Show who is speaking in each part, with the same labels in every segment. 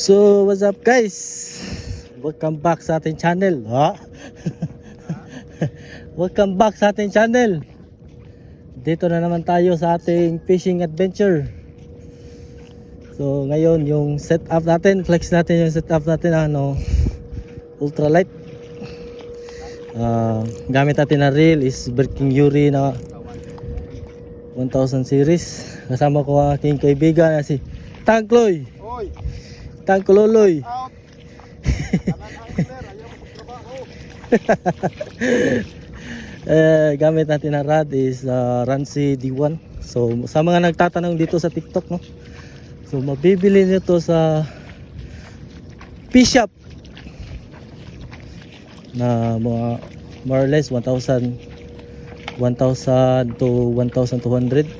Speaker 1: So, what's up guys? Welcome back sa ating channel. Ha? Welcome back sa ating channel. Dito na naman tayo sa ating fishing adventure. So, ngayon yung setup natin, flex natin yung setup natin, ultralight. Gamit natin na reel is Birking Yuri na 1000 series. Kasama ko ang aking kaibigan na si Tangkloy.
Speaker 2: Oy,
Speaker 1: Tangkololoy.
Speaker 2: out.
Speaker 1: Gamit natin na rod is Rancy D1. So sa mga nagtatanong dito sa TikTok, no, so mabibili nito sa fish shop na mga more or less 1,000 to 1,200.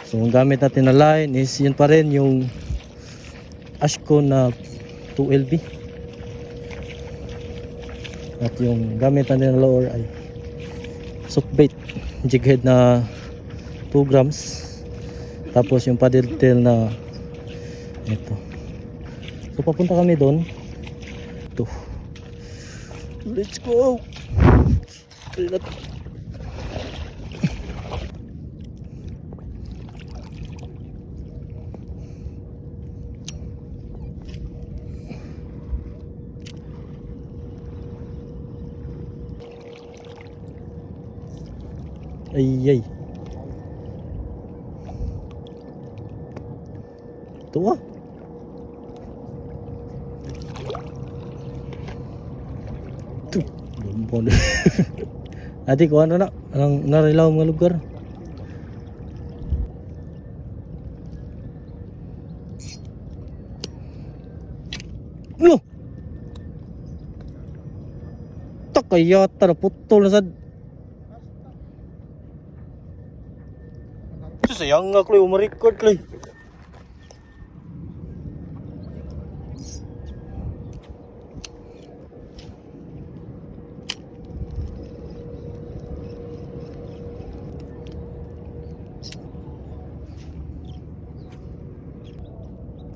Speaker 1: So ang gamit natin na line is yun pa rin yung Ashko na 2LB. At yung gamit natin na lure ay sockbait jig head na 2 grams. Tapos yung paddle tail na ito. So papunta kami doon. Ito. Let's go. Ay. Ito ah. Ito. Bumbon. Ati ko ano na? Anong narilaw mga lugar? No! Takayata na putol na sad. Sayang nga Kloy, umarecord Kloy.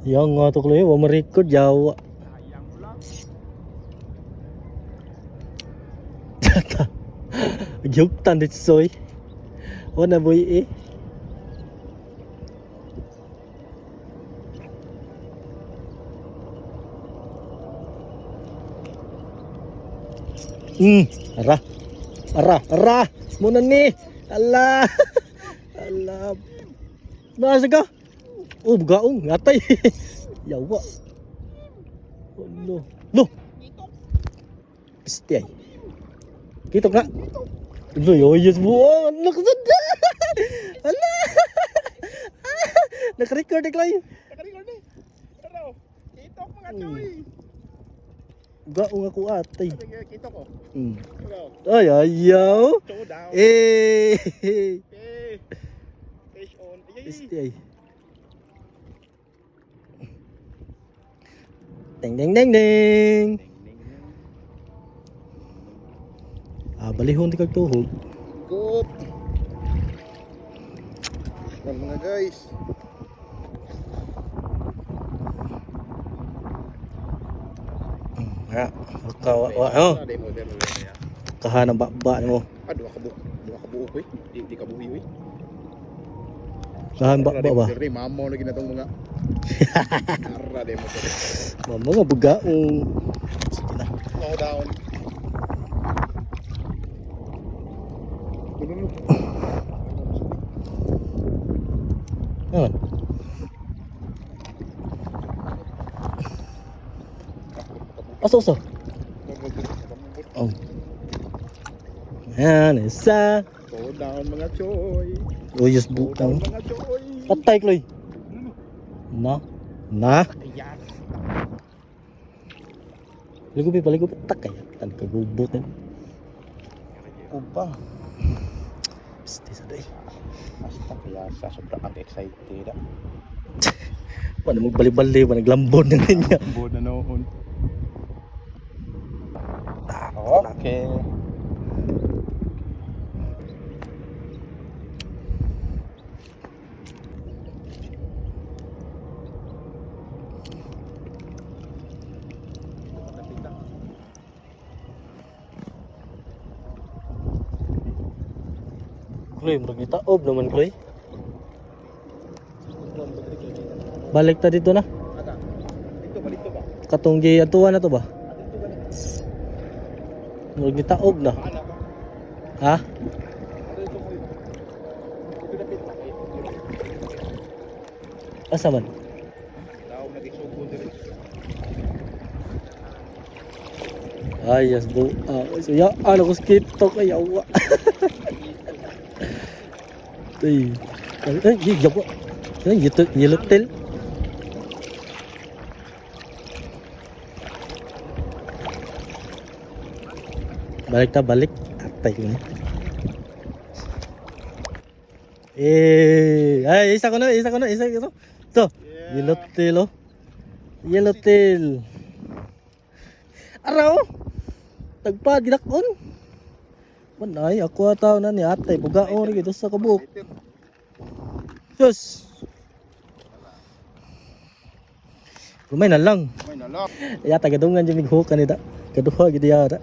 Speaker 1: Sayang nga to Kloy, umarecord yawa. Gyugtan dit soy. Wala boy eh. Ara muna ni. Ala. Ala. Nasa ka? Oh, gaong ngatay. Yawa. Oh, no. Pisti ay. Kita ka. Yes buong. Nakasada. Ala. Naka-record Kloy.
Speaker 2: Naka-record eh. Pero, kita ko mga choy.
Speaker 1: Gaong ako atay.
Speaker 2: Kita ko.
Speaker 1: Ay, ayaw.
Speaker 2: Show down. Fish on.
Speaker 1: Ay. Ding. Balihon di kagtuhog.
Speaker 2: Good. Yan mga guys.
Speaker 1: Demo. Kahanang baba mo.
Speaker 2: Dua kabuo ko eh. Di kabuhi eh.
Speaker 1: Kahan baba ba?
Speaker 2: Dere mamaw lagi na tong mga. Ara demo.
Speaker 1: Mga bugaong. Sige na.
Speaker 2: Slow down.
Speaker 1: Asa. Oh. Yan, isa.
Speaker 2: Slow down mga choy.
Speaker 1: Just butang.
Speaker 2: Mga choy.
Speaker 1: Patay Kloy. Na.
Speaker 2: Ayan.
Speaker 1: Paligupit tak kaya. Tan kagubutin. Upa. Pasti saday.
Speaker 2: Basta kaya sa sobrang excited.
Speaker 1: Paano magbali-bali pa naglambon na niya.
Speaker 2: Lambon na noon. Okay.
Speaker 1: Kloy, murag itaob naman, Kloy. Balik ta dito na.
Speaker 2: Ada. Dito ba dito ba?
Speaker 1: Katong gi atuan na to ba?
Speaker 2: Dito ba dito?
Speaker 1: Murag itaob na.
Speaker 2: Ana ba?
Speaker 1: Ha?
Speaker 2: Ano dito mo? Dito dapit pa.
Speaker 1: Asa man?
Speaker 2: Daw nagisugod diri.
Speaker 1: Ay, yes, do. So, ya, ano ko skito kaya wa. Tay. Ay, gigaw ko. Ay, yellow tail. Balik ta, balik. Atay ko na. Ay, isa ko na. Ito. Yellow tail, oh. Yellow tail. Araw. Tagpa gidakon. Manay ako ataw na ni atay bugaon gito sa kabuk. Yes. Rumay na lang.
Speaker 2: May nalak.
Speaker 1: Ya tagadungan jud mig ho kanida. Kaduha gid yara.